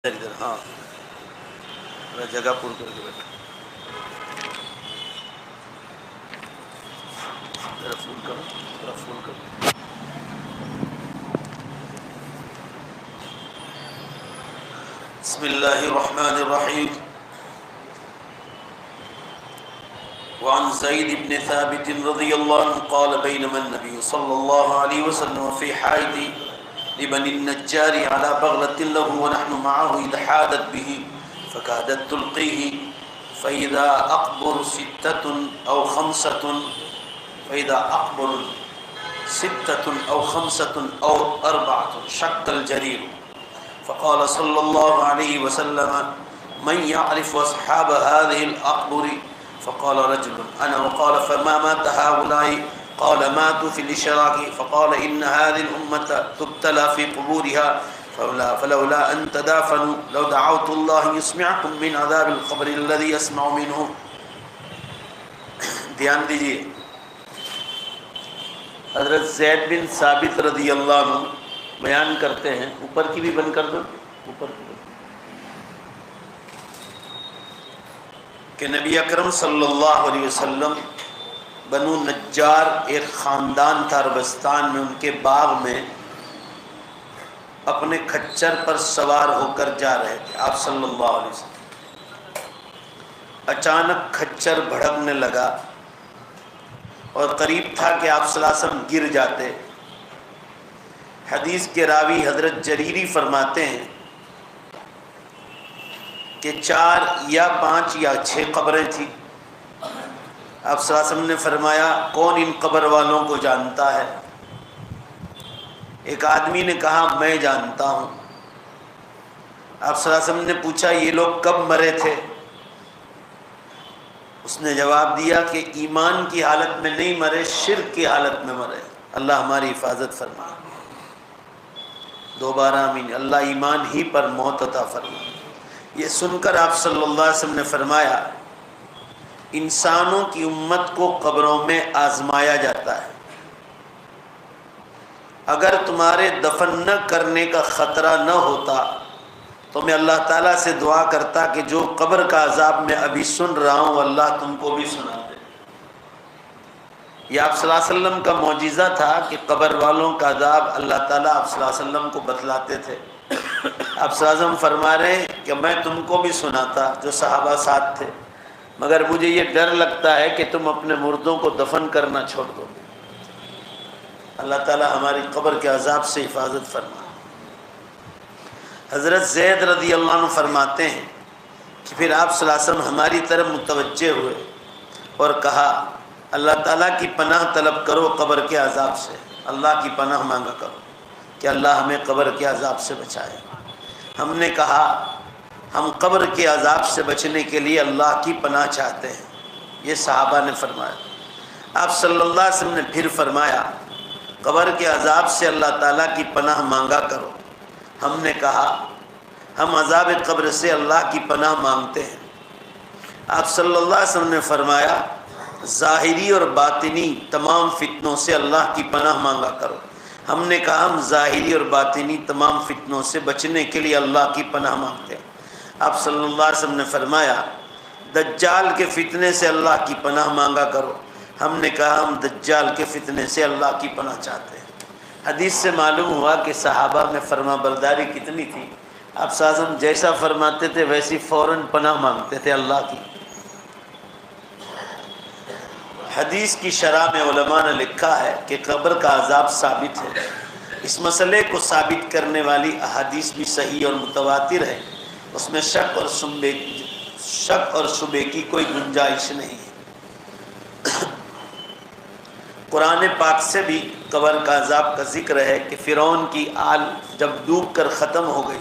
ادھر ہاں تھوڑا جگہ پور کر کے بیٹھا ذرا فون کرو تھوڑا فون کرو. بسم اللہ الرحمن الرحیم. وعن زید بن ثابت رضی اللہ عنہ قال بینما النبی صلی اللہ علیہ وسلم فی حائط لبن النجار على بغلة له ونحن معه إذ حادت به فكادت تلقيه فإذا أقبر ستة أو خمسة أو أربعة شق الجرير فقال صلى الله عليه وسلم من يعرف أصحاب هذه الأقبر فقال رجل أنا وقال فما مات هؤلاء قال ماتوا في الإشراك فقال إن هذه الأمة تبتلى في قبورها فلولا أن تدافنوا لو دعوت الله يسمعكم من عذاب القبر الذي يسمع منه. دھیان دیجئے، حضرت زید بن ثابت رضی اللہ عنہ بیان کرتے ہیں. اوپر کی بھی بند کر دو، اوپر کی کہ نبی اکرم صلی اللہ علیہ وسلم بنو نجار ایک خاندان تھا عربستان میں، ان کے باغ میں اپنے کھچر پر سوار ہو کر جا رہے تھے آپ صلی اللہ علیہ وسلم. اچانک کھچر بھڑکنے لگا اور قریب تھا کہ آپ صلی اللہ علیہ وسلم گر جاتے. حدیث کے راوی حضرت جریری فرماتے ہیں کہ 4 یا 5 یا 6 قبریں تھیں. آپ صلی اللہ علیہ وسلم نے فرمایا کون ان قبر والوں کو جانتا ہے؟ ایک آدمی نے کہا میں جانتا ہوں. آپ صلی اللہ علیہ وسلم نے پوچھا یہ لوگ کب مرے تھے؟ اس نے جواب دیا کہ ایمان کی حالت میں نہیں مرے، شرک کی حالت میں مرے. اللہ ہماری حفاظت فرمائے. دوبارہ آمین. اللہ ایمان ہی پر موت عطا فرمائے. یہ سن کر آپ صلی اللہ علیہ وسلم نے فرمایا انسانوں کی امت کو قبروں میں آزمایا جاتا ہے. اگر تمہارے دفن نہ کرنے کا خطرہ نہ ہوتا تو میں اللہ تعالیٰ سے دعا کرتا کہ جو قبر کا عذاب میں ابھی سن رہا ہوں اللہ تم کو بھی سنا دے. یہ آپ صلی اللہ علیہ وسلم کا معجزہ تھا کہ قبر والوں کا عذاب اللہ تعالیٰ آپ صلی اللہ علیہ وسلم کو بتلاتے تھے. آپ صلی اللہ علیہ وسلم فرما رہے ہیں کہ میں تم کو بھی سناتا جو صحابہ ساتھ تھے، مگر مجھے یہ ڈر لگتا ہے کہ تم اپنے مردوں کو دفن کرنا چھوڑ دو. اللہ تعالیٰ ہماری قبر کے عذاب سے حفاظت فرمائے. حضرت زید رضی اللہ عنہ فرماتے ہیں کہ پھر آپ صلی اللہ علیہ وسلم ہماری طرف متوجہ ہوئے اور کہا اللہ تعالیٰ کی پناہ طلب کرو قبر کے عذاب سے. اللہ کی پناہ مانگا کرو کہ اللہ ہمیں قبر کے عذاب سے بچائے. ہم نے کہا ہم قبر کے عذاب سے بچنے کے لیے اللہ کی پناہ چاہتے ہیں. یہ صحابہ نے فرمایا. آپ صلی اللہ علیہ وسلم نے پھر فرمایا قبر کے عذاب سے اللہ تعالیٰ کی پناہ مانگا کرو. ہم نے کہا ہم عذاب قبر سے اللہ کی پناہ مانگتے ہیں. آپ صلی اللہ علیہ وسلم نے فرمایا ظاہری اور باطنی تمام فتنوں سے اللہ کی پناہ مانگا کرو. ہم نے کہا ہم ظاہری اور باطنی تمام فتنوں سے بچنے کے لیے اللہ کی پناہ مانگتے ہیں. آپ صلی اللہ علیہ وسلم نے فرمایا دجال کے فتنے سے اللہ کی پناہ مانگا کرو. ہم نے کہا ہم دجال کے فتنے سے اللہ کی پناہ چاہتے ہیں. حدیث سے معلوم ہوا کہ صحابہ میں فرما برداری کتنی تھی. آپ صلی اللہ علیہ وسلم جیسا فرماتے تھے ویسی فوراً پناہ مانگتے تھے اللہ کی. حدیث کی شرح میں علماء نے لکھا ہے کہ قبر کا عذاب ثابت ہے. اس مسئلے کو ثابت کرنے والی احادیث بھی صحیح اور متواتر ہے. اس میں شک اور شبے کی کوئی گنجائش نہیں ہے. قرآن پاک سے بھی قبر کا عذاب کا ذکر ہے کہ فرعون کی آل جب ڈوب کر ختم ہو گئی،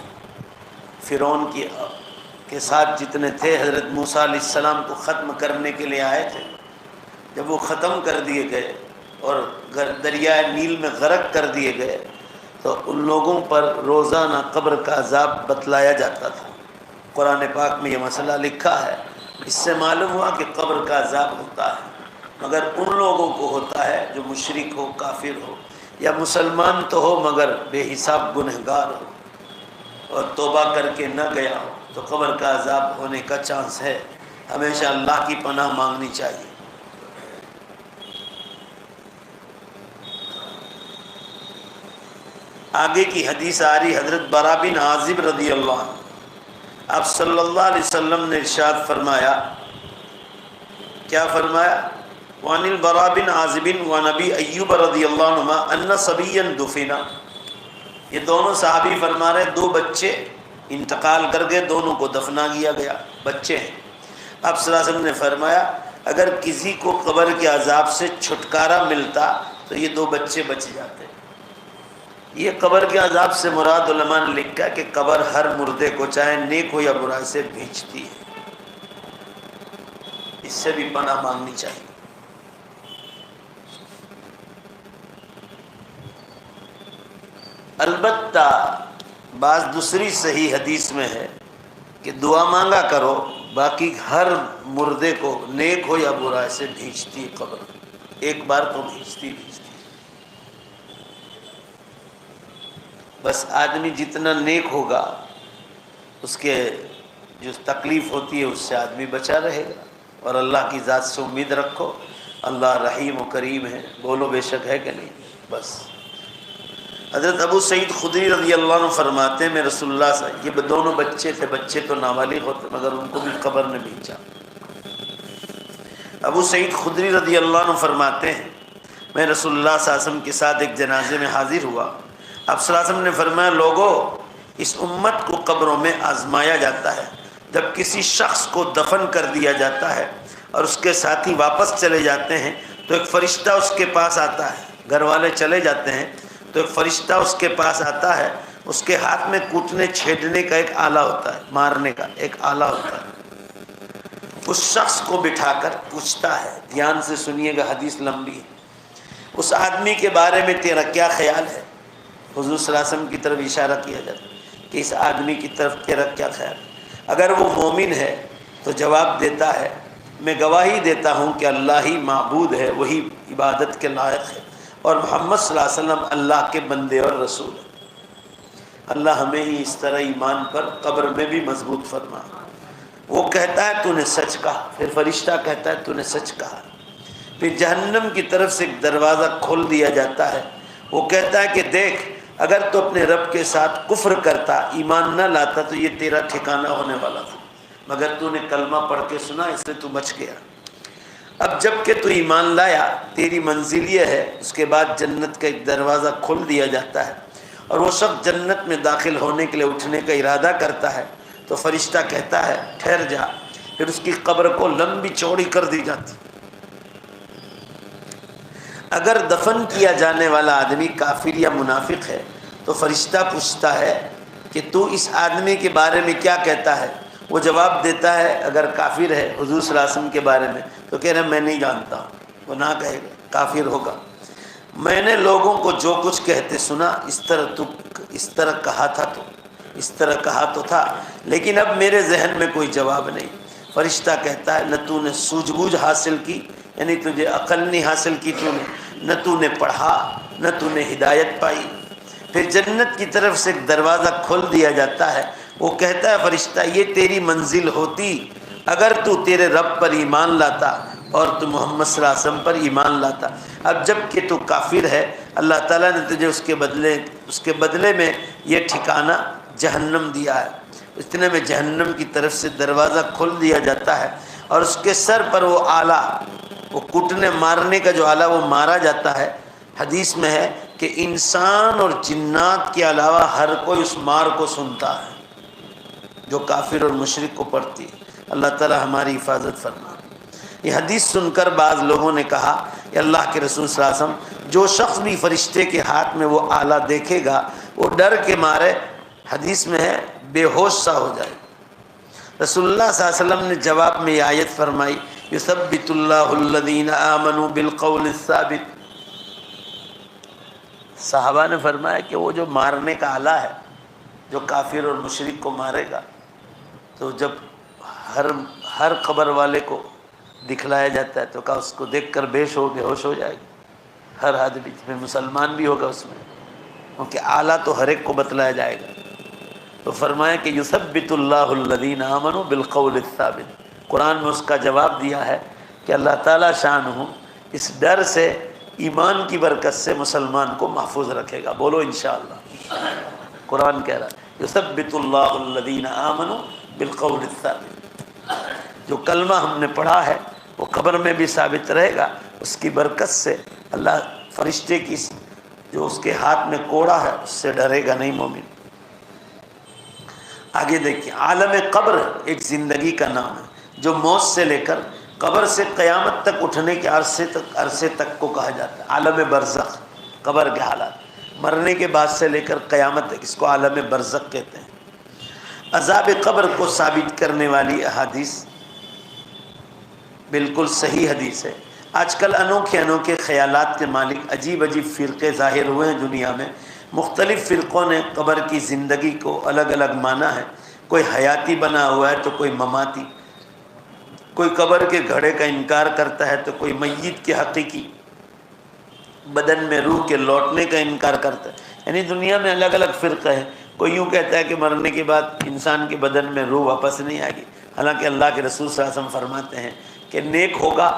فرعون کے ساتھ جتنے تھے حضرت موسیٰ علیہ السلام کو ختم کرنے کے لیے آئے تھے، جب وہ ختم کر دیے گئے اور دریائے نیل میں غرق کر دیے گئے تو ان لوگوں پر روزانہ قبر کا عذاب بتلایا جاتا تھا. قرآن پاک میں یہ مسئلہ لکھا ہے. اس سے معلوم ہوا کہ قبر کا عذاب ہوتا ہے، مگر ان لوگوں کو ہوتا ہے جو مشرک ہو، کافر ہو، یا مسلمان تو ہو مگر بے حساب گنہگار ہو. اور توبہ کر کے نہ گیا ہو تو قبر کا عذاب ہونے کا چانس ہے. ہمیشہ اللہ کی پناہ مانگنی چاہیے. آگے کی حدیث آ رہی حضرت برا بن عازب رضی اللہ عنہ. آپ صلی اللہ علیہ وسلم نے ارشاد فرمایا، کیا فرمایا؟ وعن البراء بن عازب وعن ابی ایوب رضی اللہ عنہما ان صبیا دفنا. یہ دونوں صحابی فرما رہے دو بچے انتقال کر گئے، دونوں کو دفنا کیا گیا، بچے ہیں. آپ صلی اللہ علیہ وسلم نے فرمایا اگر کسی کو قبر کے عذاب سے چھٹکارا ملتا تو یہ دو بچے بچ جاتے. یہ قبر کے عذاب سے مراد علماء نے لکھا کہ قبر ہر مردے کو چاہے نیک ہو یا برا سے بھیجتی ہے. اس سے بھی پناہ مانگنی چاہیے. البتہ بعض دوسری صحیح حدیث میں ہے کہ دعا مانگا کرو، باقی ہر مردے کو نیک ہو یا برا سے بھیجتی قبر، ایک بار تو بھیجتی. بس آدمی جتنا نیک ہوگا اس کے جو تکلیف ہوتی ہے اس سے آدمی بچا رہے گا. اور اللہ کی ذات سے امید رکھو، اللہ رحیم و کریم ہے. بولو بے شک ہے کہ نہیں؟ بس. حضرت ابو سعید خدری رضی اللہ عنہ فرماتے ہیں میں رسول اللہ صلی اللہ علیہ وسلم، یہ دونوں بچے تھے، بچے تو نابالغ ہوتے مگر ان کو بھی قبر نے بھیجا. ابو سعید خدری رضی اللہ عنہ فرماتے ہیں میں رسول اللہ صلی اللہ علیہ وسلم کے ساتھ ایک جنازے میں حاضر ہوا. آپ صلی اللہ علیہ وسلم نے فرمایا لوگوں، اس امت کو قبروں میں آزمایا جاتا ہے. جب کسی شخص کو دفن کر دیا جاتا ہے اور اس کے ساتھی واپس چلے جاتے ہیں تو ایک فرشتہ اس کے پاس آتا ہے. گھر والے چلے جاتے ہیں تو ایک فرشتہ اس کے پاس آتا ہے. اس کے ہاتھ میں کوٹنے چھیدنے کا ایک آلہ ہوتا ہے، مارنے کا ایک آلہ ہوتا ہے. اس شخص کو بٹھا کر پوچھتا ہے، دھیان سے سنیے گا حدیث لمبی ہے، اس آدمی کے بارے میں تیرا کیا خیال ہے؟ حضور صلی اللہ علیہ وسلم کی طرف اشارہ کیا جاتا ہے کہ اس آدمی کی طرف تیرا کیا خیال ہے؟ اگر وہ مومن ہے تو جواب دیتا ہے میں گواہی دیتا ہوں کہ اللہ ہی معبود ہے، وہی عبادت کے لائق ہے، اور محمد صلی اللہ علیہ وسلم اللہ کے بندے اور رسول ہیں. اللہ ہمیں ہی اس طرح ایمان پر قبر میں بھی مضبوط فرما. وہ کہتا ہے تو نے سچ کہا. پھر فرشتہ کہتا ہے تو نے سچ کہا. پھر جہنم کی طرف سے ایک دروازہ کھول دیا جاتا ہے. وہ کہتا ہے کہ دیکھ اگر تو اپنے رب کے ساتھ کفر کرتا، ایمان نہ لاتا تو یہ تیرا ٹھکانہ ہونے والا تھا، مگر تو نے کلمہ پڑھ کے سنا اس لیے تو بچ گیا. اب جب کہ تو ایمان لایا تیری منزل یہ ہے. اس کے بعد جنت کا ایک دروازہ کھول دیا جاتا ہے اور وہ شخص جنت میں داخل ہونے کے لیے اٹھنے کا ارادہ کرتا ہے تو فرشتہ کہتا ہے ٹھہر جا. پھر اس کی قبر کو لمبی چوڑی کر دی جاتی. اگر دفن کیا جانے والا آدمی کافر یا منافق ہے تو فرشتہ پوچھتا ہے کہ تو اس آدمی کے بارے میں کیا کہتا ہے؟ وہ جواب دیتا ہے اگر کافر ہے حضور صلی اللہ علیہ وسلم کے بارے میں تو کہہ رہے میں نہیں جانتا ہوں. وہ نہ کہے گا، کافر ہوگا. میں نے لوگوں کو جو کچھ کہتے سنا، اس طرح کہا تو تھا، لیکن اب میرے ذہن میں کوئی جواب نہیں. فرشتہ کہتا ہے نہ تو نے سوجھ بوجھ حاصل کی، یعنی تجھے عقل نہیں حاصل کی تو نے، نہ تو نے پڑھا نہ تو نے ہدایت پائی. پھر جنت کی طرف سے ایک دروازہ کھول دیا جاتا ہے. وہ کہتا ہے فرشتہ یہ تیری منزل ہوتی اگر تو تیرے رب پر ایمان لاتا اور تو محمد صلی اللہ علیہ وسلم پر ایمان لاتا. اب جب کہ تو کافر ہے اللہ تعالیٰ نے تجھے اس کے بدلے میں یہ ٹھکانہ جہنم دیا ہے. اتنے میں جہنم کی طرف سے دروازہ کھول دیا جاتا ہے اور اس کے سر پر وہ آلہ، وہ کوٹنے مارنے کا جو آلہ وہ مارا جاتا ہے. حدیث میں ہے کہ انسان اور جنات کے علاوہ ہر کوئی اس مار کو سنتا ہے جو کافر اور مشرک کو پڑتی ہے. اللہ تعالی ہماری حفاظت فرما. یہ حدیث سن کر بعض لوگوں نے کہا کہ اللہ کے رسول صلی اللہ علیہ وسلم جو شخص بھی فرشتے کے ہاتھ میں وہ آلہ دیکھے گا وہ ڈر کے مارے، حدیث میں ہے، بے ہوش سا ہو جائے. رسول اللہ صلی اللہ علیہ وسلم نے جواب میں یہ آیت فرمائی یثبت اللہ الذین آمنوا بالقول الثابت. صحابہ نے فرمایا کہ وہ جو مارنے کا آلہ ہے جو کافر اور مشرک کو مارے گا تو جب ہر قبر والے کو دکھلایا جاتا ہے تو کہا اس کو دیکھ کر بے ہوش ہو جائے گا ہر آدمی. میں مسلمان بھی ہوگا اس میں، کیونکہ آلہ تو ہر ایک کو بتلایا جائے گا. تو فرمایا کہ یثبت اللہ الذین آمنوا بالقول الثابت، قرآن میں اس کا جواب دیا ہے کہ اللہ تعالیٰ شانہ اس ڈر سے، ایمان کی برکت سے مسلمان کو محفوظ رکھے گا۔ بولو انشاءاللہ۔ قرآن کہہ رہا ہے یثبت اللہ الذین آمنوا بالقول الثابت، جو کلمہ ہم نے پڑھا ہے وہ قبر میں بھی ثابت رہے گا، اس کی برکت سے اللہ فرشتے کی جو اس کے ہاتھ میں کوڑا ہے اس سے ڈرے گا نہیں مومن۔ آگے دیکھیں، عالم قبر ایک زندگی کا نام ہے جو موت سے لے کر قبر سے قیامت تک اٹھنے کے عرصے تک کو کہا جاتا ہے۔ عالم برزخ، قبر کے حالات، مرنے کے بعد سے لے کر قیامت تک، اس کو عالم برزخ کہتے ہیں۔ عذاب قبر کو ثابت کرنے والی احادیث بالکل صحیح حدیث ہے۔ آج کل انوکھے انوکھے خیالات کے مالک عجیب عجیب فرقے ظاہر ہوئے ہیں دنیا میں۔ مختلف فرقوں نے قبر کی زندگی کو الگ الگ مانا ہے، کوئی حیاتی بنا ہوا ہے تو کوئی مماتی، کوئی قبر کے گھڑے کا انکار کرتا ہے تو کوئی میت کے حقیقی بدن میں روح کے لوٹنے کا انکار کرتا ہے۔ یعنی دنیا میں الگ الگ فرقہ ہے۔ کوئی یوں کہتا ہے کہ مرنے کے بعد انسان کے بدن میں روح واپس نہیں آئے گی، حالانکہ اللہ کے رسول صلی اللہ علیہ وسلم فرماتے ہیں کہ نیک ہوگا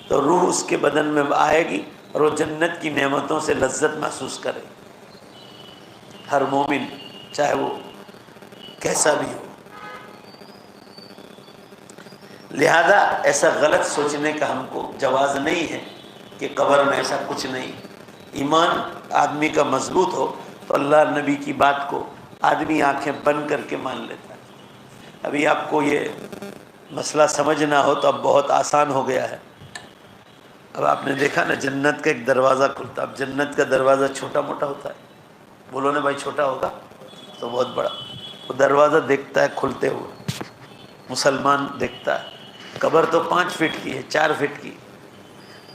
تو روح اس کے بدن میں آئے گی اور وہ جنت کی نعمتوں سے لذت محسوس کرے گی۔ ہر مومن چاہے وہ کیسا بھی ہو، لہذا ایسا غلط سوچنے کا ہم کو جواز نہیں ہے کہ قبر میں ایسا کچھ نہیں۔ ایمان آدمی کا مضبوط ہو تو اللہ نبی کی بات کو آدمی آنکھیں بند کر کے مان لیتا ہے۔ ابھی آپ کو یہ مسئلہ سمجھنا ہو تو اب بہت آسان ہو گیا ہے۔ اب آپ نے دیکھا نا جنت کا ایک دروازہ کھلتا، اب جنت کا دروازہ چھوٹا موٹا ہوتا ہے، بولو نا بھائی چھوٹا ہوگا تو بہت بڑا، وہ دروازہ دیکھتا ہے کھلتے ہوئے، مسلمان دیکھتا ہے۔ قبر تو 5 فٹ کی ہے، 4 فٹ کی،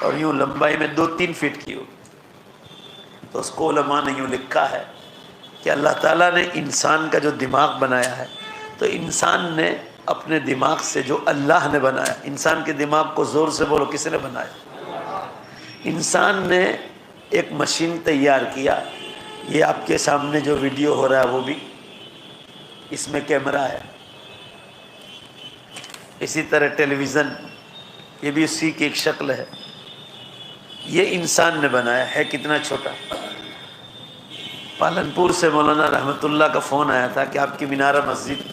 اور یوں لمبائی میں 2-3 فٹ کی ہو، تو اس کو علماء نے یوں لکھا ہے کہ اللہ تعالیٰ نے انسان کا جو دماغ بنایا ہے تو انسان نے اپنے دماغ سے، جو اللہ نے بنایا، انسان کے دماغ کو زور سے بولو کس نے بنایا؟ انسان نے ایک مشین تیار کیا، یہ آپ کے سامنے جو ویڈیو ہو رہا ہے وہ بھی اس میں کیمرہ ہے، اسی طرح ٹیلی ویژن یہ بھی اسی کی ایک شکل ہے۔ یہ انسان نے بنایا ہے، کتنا چھوٹا۔ پالنپور سے مولانا رحمت اللہ کا فون آیا تھا کہ آپ کی مینارہ مسجد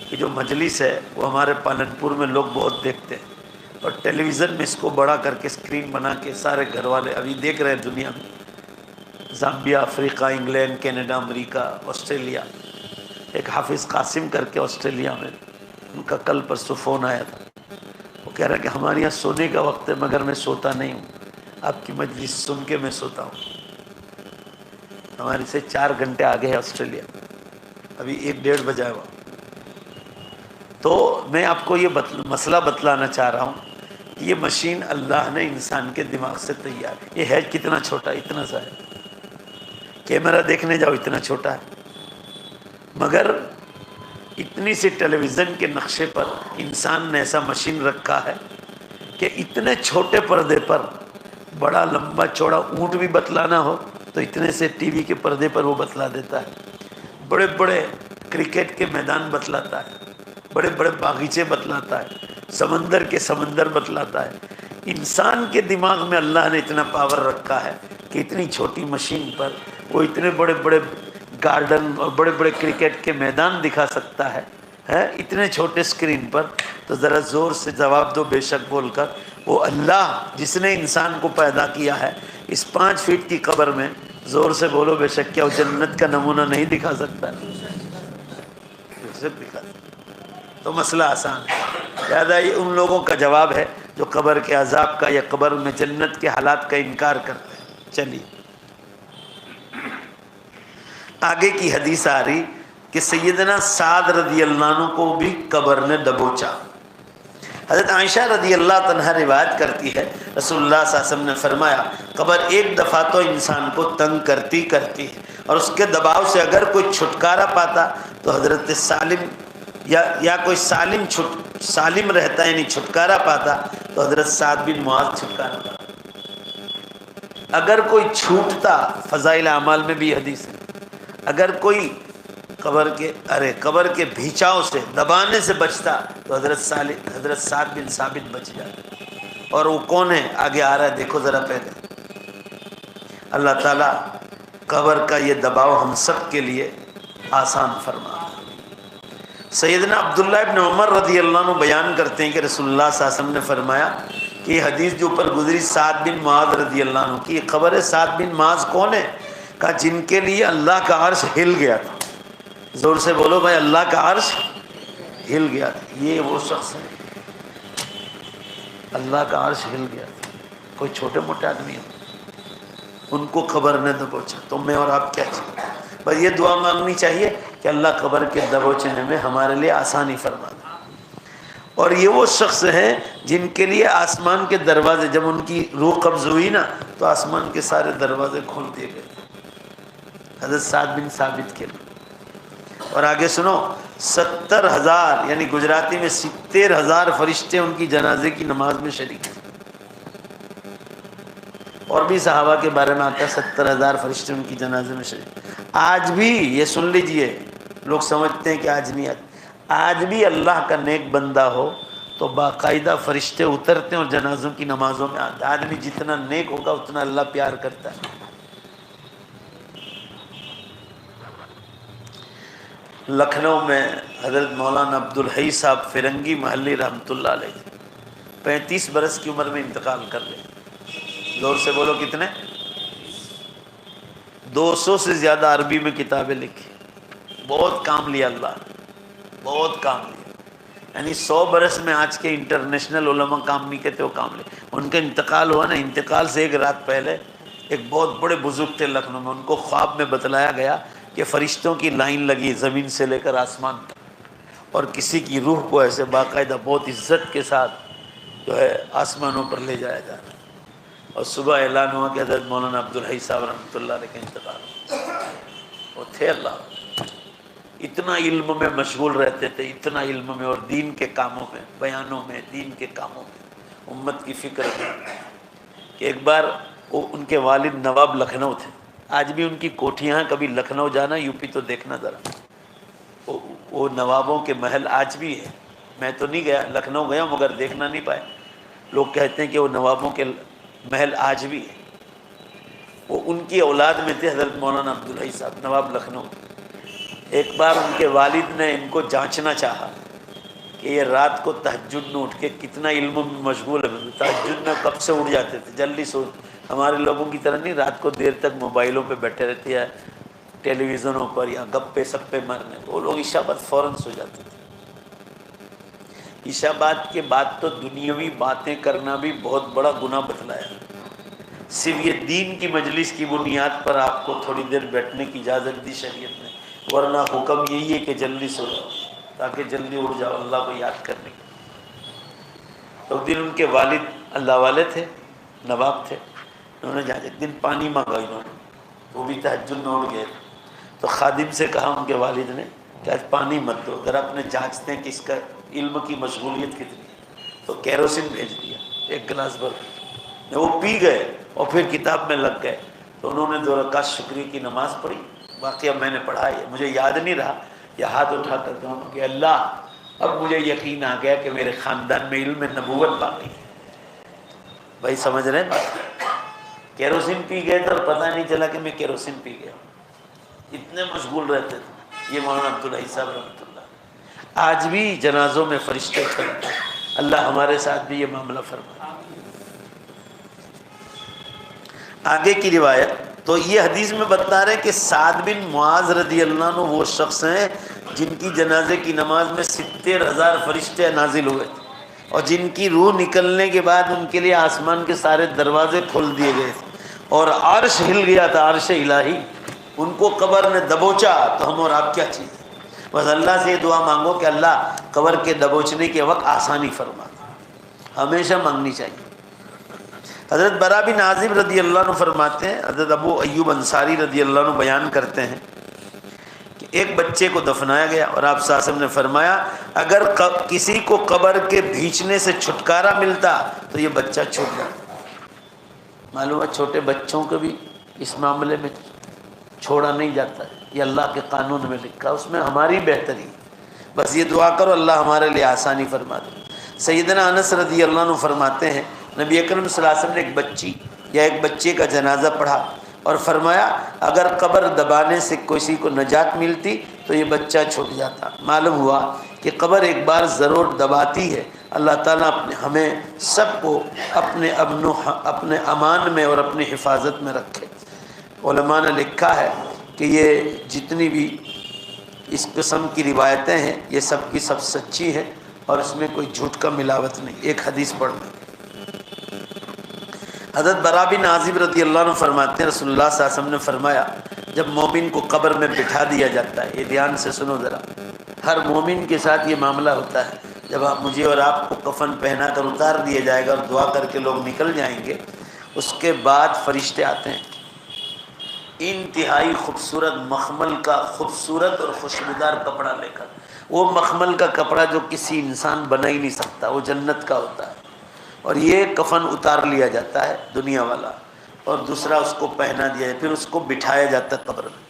کی جو مجلس ہے وہ ہمارے پالنپور میں لوگ بہت دیکھتے ہیں، اور ٹیلی ویژن میں اس کو بڑا کر کے اسکرین بنا کے سارے گھر والے ابھی دیکھ رہے ہیں دنیا میں، زامبیا، افریقہ، انگلینڈ، کینیڈا، امریکہ، آسٹریلیا۔ ایک حافظ قاسم کر کے آسٹریلیا میں، ان کا کل پرسوں فون آیا تھا، وہ کہہ رہا ہے کہ ہمارے یہاں سونے کا وقت ہے مگر میں سوتا نہیں ہوں، آپ کی مجلس سن کے میں سوتا ہوں۔ ہمارے سے 4 گھنٹے آگے ہے آسٹریلیا، ابھی 1-1:30 بجا ہوا۔ تو میں آپ کو یہ مسئلہ بتلانا چاہ رہا ہوں کہ یہ مشین اللہ نے انسان کے دماغ سے تیار ہے۔ یہ ہے کتنا چھوٹا، اتنا سا ہے، کیمرہ دیکھنے جاؤ اتنا چھوٹا ہے، مگر اتنی سی ٹیلی ویژن کے نقشے پر انسان نے ایسا مشین رکھا ہے کہ اتنے چھوٹے پردے پر بڑا لمبا چوڑا اونٹ بھی بتلانا ہو تو اتنے سے ٹی وی کے پردے پر وہ بتلا دیتا ہے، بڑے بڑے کرکٹ کے میدان بتلاتا ہے، بڑے بڑے باغیچے بتلاتا ہے، سمندر کے سمندر بتلاتا ہے۔ انسان کے دماغ میں اللہ نے اتنا پاور رکھا ہے کہ اتنی چھوٹی مشین پر وہ اتنے بڑے بڑے گارڈن اور بڑے بڑے کرکٹ کے میدان دکھا سکتا ہے اتنے چھوٹے اسکرین پر۔ تو ذرا زور سے جواب دو بے شک بول کر، وہ اللہ جس نے انسان کو پیدا کیا ہے اس 5 فٹ کی قبر میں، زور سے بولو بے شک، کیا وہ جنت کا نمونہ نہیں دکھا سکتا؟ دکھا۔ تو مسئلہ آسان ہے، لہٰذا یہ ان لوگوں کا جواب ہے جو قبر کے عذاب کا یا قبر میں جنت کے حالات کا انکار کرتے ہیں۔ چلیے آگے کی حدیث آ رہی کہ سیدنا سعد رضی اللہ عنہ کو بھی قبر نے دبوچا۔ حضرت عائشہ رضی اللہ عنہا روایت کرتی ہے رسول اللہ صلی اللہ علیہ وسلم نے فرمایا قبر ایک دفعہ تو انسان کو تنگ کرتی ہے، اور اس کے دباؤ سے اگر کوئی چھٹکارا پاتا تو حضرت سالم یا کوئی سالم رہتا یعنی چھٹکارا پاتا تو حضرت سعد بن معاذ چھٹکارا پاتا۔ اگر کوئی چھوٹتا، فضائل اعمال میں بھی حدیث ہے، اگر کوئی قبر کے بھیچاؤ سے، دبانے سے بچتا تو حضرت سعد بن ثابت بچ جاتا۔ اور وہ کون ہے؟ آگے آ رہا ہے، دیکھو ذرا پہلے۔ اللہ تعالیٰ قبر کا یہ دباؤ ہم سب کے لیے آسان فرما۔ سیدنا عبداللہ ابن عمر رضی اللہ عنہ بیان کرتے ہیں کہ رسول اللہ صلی اللہ علیہ وسلم نے فرمایا کہ یہ حدیث جو اوپر گزری سعد بن معاذ رضی اللہ عنہ کی، یہ خبر ہے سعد بن معاذ کون ہے؟ کہا جن کے لیے اللہ کا عرش ہل گیا تھا۔ زور سے بولو بھائی، اللہ کا عرش ہل گیا تھا۔ یہ وہ شخص ہے، اللہ کا عرش ہل گیا تھا، کوئی چھوٹے موٹے آدمی ہو، ان کو خبر نے دبوچا، تو میں اور آپ کیا چاہیے؟ بس یہ دعا مانگنی چاہیے کہ اللہ قبر کے دبوچنے میں ہمارے لیے آسانی فرما دے۔ اور یہ وہ شخص ہیں جن کے لیے آسمان کے دروازے، جب ان کی روح قبض ہوئی نا تو آسمان کے سارے دروازے کھول دیے گئے، حضرت سعد بن ثابت کے لیے۔ اور آگے سنو، 70,000 یعنی گجراتی میں 70,000 فرشتے ان کی جنازے کی نماز میں شریک تھے۔ اور بھی صحابہ کے بارے میں آتا ہے 70,000 فرشتے ان کی جنازے میں شریک۔ آج بھی یہ سن لیجئے، لوگ سمجھتے ہیں کہ آج نہیں، آج بھی اللہ کا نیک بندہ ہو تو باقاعدہ فرشتے اترتے ہیں اور جنازوں کی نمازوں میں آتے ہیں۔ آدمی جتنا نیک ہوگا اتنا اللہ پیار کرتا ہے۔ لکھنؤ میں حضرت مولانا عبدالحی صاحب فرنگی محلی رحمۃ اللہ علیہ 35 برس کی عمر میں انتقال کر گئے۔ زور سے بولو کتنے؟ 200 سے زیادہ عربی میں کتابیں لکھی، بہت کام لیا اللہ نے، بہت کام لیا۔ یعنی 100 برس میں آج کے انٹرنیشنل علماء کام نہیں کہتے، وہ کام لے۔ ان کا انتقال ہوا نا، انتقال سے ایک رات پہلے ایک بہت بڑے بزرگ تھے لکھنؤ میں، ان کو خواب میں بتلایا گیا کہ فرشتوں کی لائن لگی زمین سے لے کر آسمان تک، اور کسی کی روح کو ایسے باقاعدہ بہت عزت کے ساتھ جو ہے آسمانوں پر لے جایا جا رہا ہے۔ اور صبح اعلان ہوا کہ حضرت مولانا عبدالحی صاحب رحمۃ اللہ علیہ کا انتقال ہوا۔ وہ تھے اللہ، اتنا علم میں مشغول رہتے تھے، اتنا علم میں اور دین کے کاموں میں، بیانوں میں، دین کے کاموں میں، امت کی فکر میں، کہ ایک بار وہ ان کے والد نواب لکھنؤ تھے۔ آج بھی ان کی کوٹھیاں، کبھی لکھنؤ جانا، یو پی تو دیکھنا ذرا، وہ نوابوں کے محل آج بھی ہے۔ میں تو نہیں گیا، لکھنؤ گیا مگر دیکھنا نہیں پائے۔ لوگ کہتے ہیں کہ وہ نوابوں کے محل آج بھی ہے۔ وہ ان کی اولاد میں تھے حضرت مولانا عبدالحی صاحب، نواب لکھنؤ۔ ایک بار ان کے والد نے ان کو جانچنا چاہا کہ یہ رات کو تہجد میں اٹھ کے کتنا علم میں مشغول ہے۔ تہجد میں کب سے اٹھ جاتے تھے، جلدی سو، ہمارے لوگوں کی طرح نہیں رات کو دیر تک موبائلوں پہ بیٹھے رہتے ہیں، ٹیلی ویژنوں پر یا گپے سپے مارنے۔ وہ لوگ عشاء بعد فوراً سو جاتے تھے۔ عشاء بعد کے بعد تو دنیاوی باتیں کرنا بھی بہت بڑا گناہ بتلایا۔ صرف یہ دین کی مجلس کی بنیاد پر آپ کو تھوڑی دیر بیٹھنے کی اجازت دی شریعت نے، ورنہ حکم یہی ہے کہ جلدی سو جاؤ تاکہ جلدی اٹھ جاؤ اللہ کو یاد کرنے کے۔ تو دن ان کے والد اللہ والے تھے، نواب تھے، انہوں نے جہاں ایک دن پانی مانگا، انہوں نے، وہ بھی تہجد میں اٹھ گئے تو خادم سے کہا ان کے والد نے کہ آج پانی مت دو، ذرا اپنے جانچتے ہیں کہ اس کا علم کی مشغولیت کتنی ہے۔ تو کیروسین بھیج دیا ایک گلاس بھر، وہ پی گئے اور پھر کتاب میں لگ گئے۔ تو انہوں نے 2 رکعت شکری کی نماز پڑھی۔ واقعہ میں نے پڑھا ہے، مجھے یاد نہیں رہا، یہ ہاتھ اٹھا کر کہا کہ اللہ اب مجھے یقین آ گیا کہ میرے خاندان میں علم نبوت باقی ہے۔ بھائی سمجھ رہے ہیں بات؟ کیروسین پی گئے تھے اور پتہ نہیں چلا کہ میں کیروسین پی گیا، اتنے مشغول رہتے تھے۔ یہ مولانا عبدالحی صاحب رحمۃ اللہ۔ آج بھی جنازوں میں فرشتے چلتے ہیں، اللہ ہمارے ساتھ بھی یہ معاملہ فرمائے۔ آگے کی روایت تو یہ حدیث میں بتا رہے کہ سعد بن معاذ رضی اللہ عنہ وہ شخص ہیں جن کی جنازے کی نماز میں 70,000 فرشتے نازل ہوئے تھے، اور جن کی روح نکلنے کے بعد ان کے لیے آسمان کے سارے دروازے کھول دیے گئے تھے، اور عرش ہل گیا تھا، عرش الہی۔ ان کو قبر نے دبوچا تو ہم اور آپ کیا چیز؟ بس اللہ سے یہ دعا مانگو کہ اللہ قبر کے دبوچنے کے وقت آسانی فرما، ہمیشہ مانگنی چاہیے۔ حضرت برا بن عازب رضی اللہ عنہ فرماتے ہیں، حضرت ابو ایوب انصاری رضی اللہ عنہ بیان کرتے ہیں کہ ایک بچے کو دفنایا گیا اور آپ صلی اللہ علیہ وسلم نے فرمایا اگر کسی کو قبر کے بھینچنے سے چھٹکارا ملتا تو یہ بچہ چھوٹ جاتا۔ معلوم ہے چھوٹے بچوں کو بھی اس معاملے میں چھوڑا نہیں جاتا ہے، یہ اللہ کے قانون میں لکھا، اس میں ہماری بہتری، بس یہ دعا کرو اللہ ہمارے لیے آسانی فرما دے۔ سیدنا انس رضی اللہ عنہ فرماتے ہیں نبی اکرم صلی اللہ علیہ وسلم نے ایک بچی یا ایک بچے کا جنازہ پڑھا اور فرمایا اگر قبر دبانے سے کسی کو نجات ملتی تو یہ بچہ چھوٹ جاتا۔ معلوم ہوا کہ قبر ایک بار ضرور دباتی ہے۔ اللہ تعالیٰ ہمیں سب کو اپنے امان میں اور اپنی حفاظت میں رکھے۔ علماء نے لکھا ہے کہ یہ جتنی بھی اس قسم کی روایتیں ہیں یہ سب کی سب سچی ہیں اور اس میں کوئی جھوٹ کا ملاوٹ نہیں۔ ایک حدیث پڑھ لیں۔ حضرت برا بن عازب رضی اللہ عنہ فرماتے ہیں رسول اللہ صلی اللہ علیہ وسلم نے فرمایا جب مومن کو قبر میں بٹھا دیا جاتا ہے، یہ دھیان سے سنو ذرا، ہر مومن کے ساتھ یہ معاملہ ہوتا ہے، جب مجھے اور آپ کو کفن پہنا کر اتار دیا جائے گا اور دعا کر کے لوگ نکل جائیں گے، اس کے بعد فرشتے آتے ہیں انتہائی خوبصورت مخمل کا خوبصورت اور خوشبودار کپڑا لے کر۔ وہ مخمل کا کپڑا جو کسی انسان بنا ہی نہیں سکتا، وہ جنت کا ہوتا ہے، اور یہ کفن اتار لیا جاتا ہے دنیا والا اور دوسرا اس کو پہنا دیا جائے، پھر اس کو بٹھایا جاتا ہے قبر میں،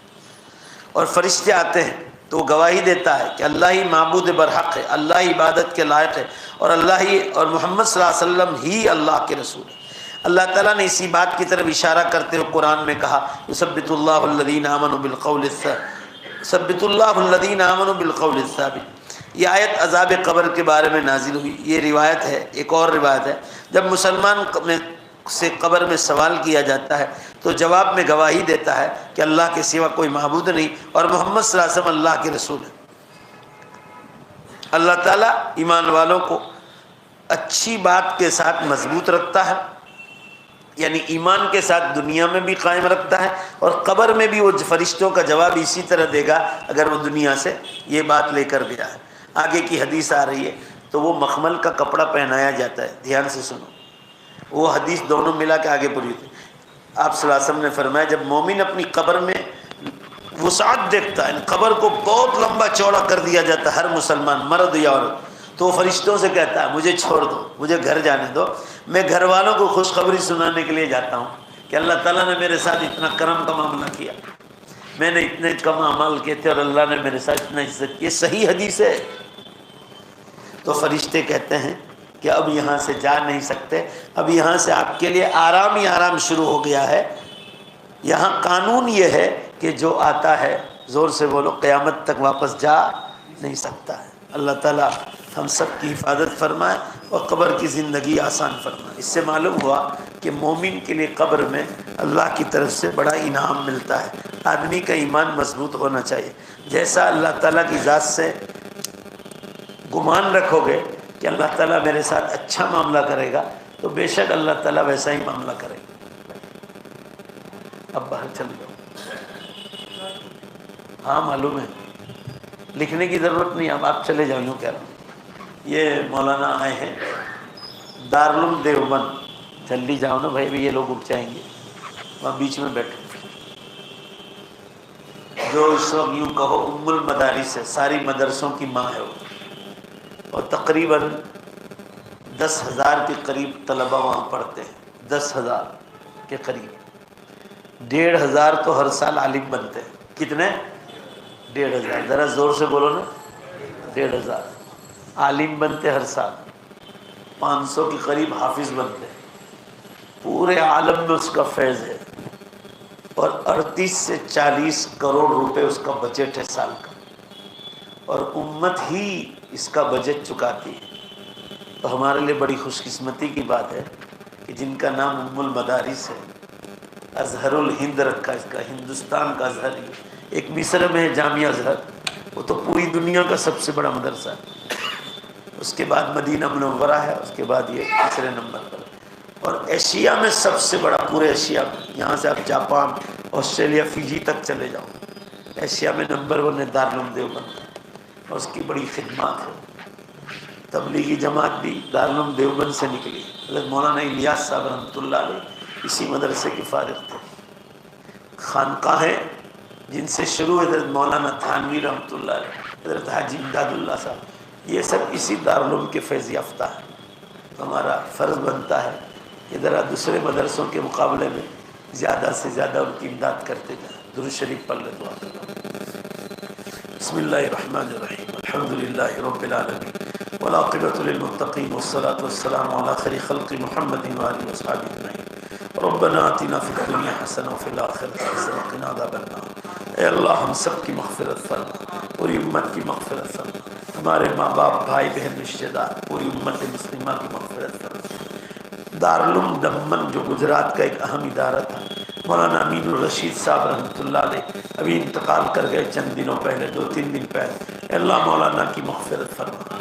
اور فرشتے آتے ہیں تو وہ گواہی دیتا ہے کہ اللہ ہی معبود برحق ہے، اللہ ہی عبادت کے لائق ہے، اور اللہ ہی اور محمد صلی اللہ علیہ وسلم ہی اللہ کے رسول ہے۔ اللہ تعالیٰ نے اسی بات کی طرف اشارہ کرتے ہوئے قرآن میں کہا یثبت اللہ الذین آمنوا بالقول الثابت۔ یہ آیت عذاب قبر کے بارے میں نازل ہوئی۔ یہ روایت ہے، ایک اور روایت ہے، جب مسلمان سے قبر میں سوال کیا جاتا ہے تو جواب میں گواہی دیتا ہے کہ اللہ کے سوا کوئی معبود نہیں اور محمد صلی اللہ علیہ وسلم اللہ کے رسول ہیں۔ اللہ تعالیٰ ایمان والوں کو اچھی بات کے ساتھ مضبوط رکھتا ہے، یعنی ایمان کے ساتھ دنیا میں بھی قائم رکھتا ہے، اور قبر میں بھی وہ فرشتوں کا جواب اسی طرح دے گا اگر وہ دنیا سے یہ بات لے کر گیا ہے۔ آگے کی حدیث آ رہی ہے تو وہ مخمل کا کپڑا پہنایا جاتا ہے، دھیان سے سنو، وہ حدیث دونوں ملا کے آگے پوری تھی۔ آپ صلی اللہ علیہ وسلم نے فرمایا جب مومن اپنی قبر میں وسعت دیکھتا ہے، قبر کو بہت لمبا چوڑا کر دیا جاتا ہے ہر مسلمان مرد یا عورت، تو وہ فرشتوں سے کہتا ہے مجھے چھوڑ دو، مجھے گھر جانے دو، میں گھر والوں کو خوشخبری سنانے کے لیے جاتا ہوں کہ اللہ تعالیٰ نے میرے ساتھ اتنا کرم کا معاملہ کیا، میں نے اتنے کم اعمال کیے تھے اور اللہ نے میرے ساتھ اتنا عزت کی۔ یہ صحیح حدیث ہے۔ تو فرشتے کہتے ہیں کہ اب یہاں سے جا نہیں سکتے، اب یہاں سے آپ کے لیے آرام ہی آرام شروع ہو گیا ہے۔ یہاں قانون یہ ہے کہ جو آتا ہے زور سے بولو قیامت تک واپس جا نہیں سکتا ہے۔ اللہ تعالیٰ ہم سب کی حفاظت فرمائے اور قبر کی زندگی آسان فرمائے۔ اس سے معلوم ہوا کہ مومن کے لیے قبر میں اللہ کی طرف سے بڑا انعام ملتا ہے۔ آدمی کا ایمان مضبوط ہونا چاہیے۔ جیسا اللہ تعالیٰ کی ذات سے گمان رکھو گے کہ اللہ تعالیٰ میرے ساتھ اچھا معاملہ کرے گا تو بے شک اللہ تعالیٰ ویسا ہی معاملہ کرے گا۔ اب باہر چل جاؤ۔ ہاں معلوم ہے، لکھنے کی ضرورت نہیں، اب آپ چلے جاؤ، یوں کہہ رہا ہوں۔ یہ مولانا آئے ہیں دارالعلوم دیوبند، جلدی جاؤ نا بھائی، یہ لوگ اٹھ جائیں گے، وہاں بیچ میں بیٹھو۔ جو اس وقت یوں کہو ام المدارس ہے، ساری مدرسوں کی ماں ہے وہ، اور تقریباً 10,000 کے قریب طلبہ وہاں پڑھتے ہیں، 10,000 کے قریب، 1,500 تو ہر سال عالم بنتے ہیں۔ کتنے؟ 1,500، ذرا زور سے بولو نا، 1,500 عالم بنتے ہر سال، 500 کے قریب حافظ بنتے ہیں، پورے عالم میں اس کا فیض ہے، اور 38 سے 40 کروڑ روپے اس کا بجٹ ہے سال کا، اور امت ہی اس کا بجٹ چکاتی ہے۔ تو ہمارے لیے بڑی خوش قسمتی کی بات ہے کہ جن کا نام ام المدارس ہے، ازہر الہند رکھا اس کا، ہندوستان کا ازہر ہی۔ ایک مصر میں ہے جامعہ ازہر، وہ تو پوری دنیا کا سب سے بڑا مدرسہ ہے، اس کے بعد مدینہ منورہ ہے، اس کے بعد یہ تیسرے نمبر پر، اور ایشیا میں سب سے بڑا، پورے ایشیا میں، یہاں سے آپ جاپان، آسٹریلیا، فیجی تک چلے جاؤ، ایشیا میں نمبر 1 ہے دارالعلوم دیوبند، اور اس کی بڑی خدمات ہے۔ تبلیغی جماعت بھی دارالعلوم دیوبند سے نکلی، حضرت مولانا الیاس صاحب رحمۃ اللہ علیہ اسی مدرسے کے فارغ تھے۔ خانقاہیں جن سے شروع حضرت مولانا تھانوی رحمۃ اللہ علیہ، حضرت حاجی امداد اللہ صاحب، یہ سب اسی دارالعلوم کے فیض یافتہ ہیں۔ ہمارا فرض بنتا ہے کہ ذرا دوسرے مدرسوں کے مقابلے میں زیادہ سے زیادہ ان کی امداد کرتے جائیں۔ درود شریف پڑھ لے دعا کرنا۔ بسم اللہ الرحمن الرحیم، الحمدللہ رب العالمین والعاقبۃ للمتقین والصلاة والسلام علی خیر خلق محمد وآلہ وصحبہ اجمعین۔ ربنا آتنا فی الدنیا حسنہ وفی الآخرۃ حسنہ وقنا عذاب النار۔ اے اللہ ہم سب کی مغفرت فرما، پوری امت کی مغفرت فرما، ہمارے ماں باپ، بھائی بہن، رشتہ دار، پوری امت مسلمہ کی مغفرت فرما۔ دارالعلوم دمن جو گجرات کا ایک اہم ادارہ تھا، مولانا امین الرشید صاحب رحمۃ اللہ علیہ ابھی انتقال کر گئے چند دنوں پہلے، 2-3 دن پہلے۔ اے اللہ مولانا کی مغفرت فرما،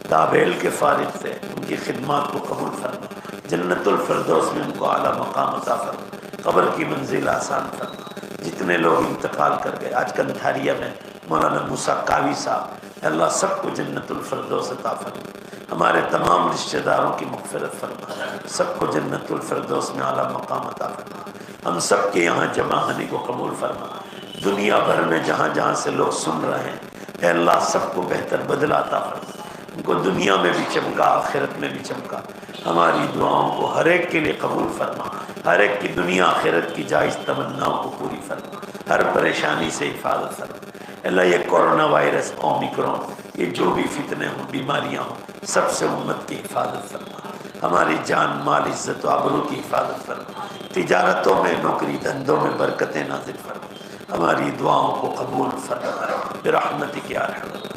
تابعیل کے فارغ سے ان کی خدمات کو قبول فرما، جنت الفردوس میں ان کو اعلیٰ مقام عطا فرما، قبر کی منزل آسان فرما۔ جتنے لوگ انتقال کر گئے، آج کنٹھاریا میں مولانا موسیٰ قاوی صاحب، اللہ سب کو جنت الفردوس عطا فرما، ہمارے تمام رشتہ داروں کی مغفرت فرما، سب کو جنت الفردوس میں اعلیٰ مقام عطا فرما، ہم سب کے یہاں جمع ہونے کو قبول فرما۔ دنیا بھر میں جہاں جہاں سے لوگ سن رہے ہیں، اے اللہ سب کو بہتر بدلہ عطا فرما، ان کو دنیا میں بھی چمکا، آخرت میں بھی چمکا۔ ہماری دعاؤں کو ہر ایک کے لیے قبول فرما، ہر ایک کی دنیا آخرت کی جائز تمناؤں کو پوری فرما، ہر پریشانی سے حفاظت فرما۔ اللہ یہ کورونا وائرس، اومیکرون، یہ جو بھی فتنے ہوں، بیماریاں ہوں، سب سے امت کی حفاظت فرما، ہماری جان مال عزت و آبرو کی حفاظت فرما، تجارتوں میں، نوکری دھندوں میں برکتیں نازل فرما، ہماری دعاؤں کو قبول فرما برحمتک یا ارحم الراحمین۔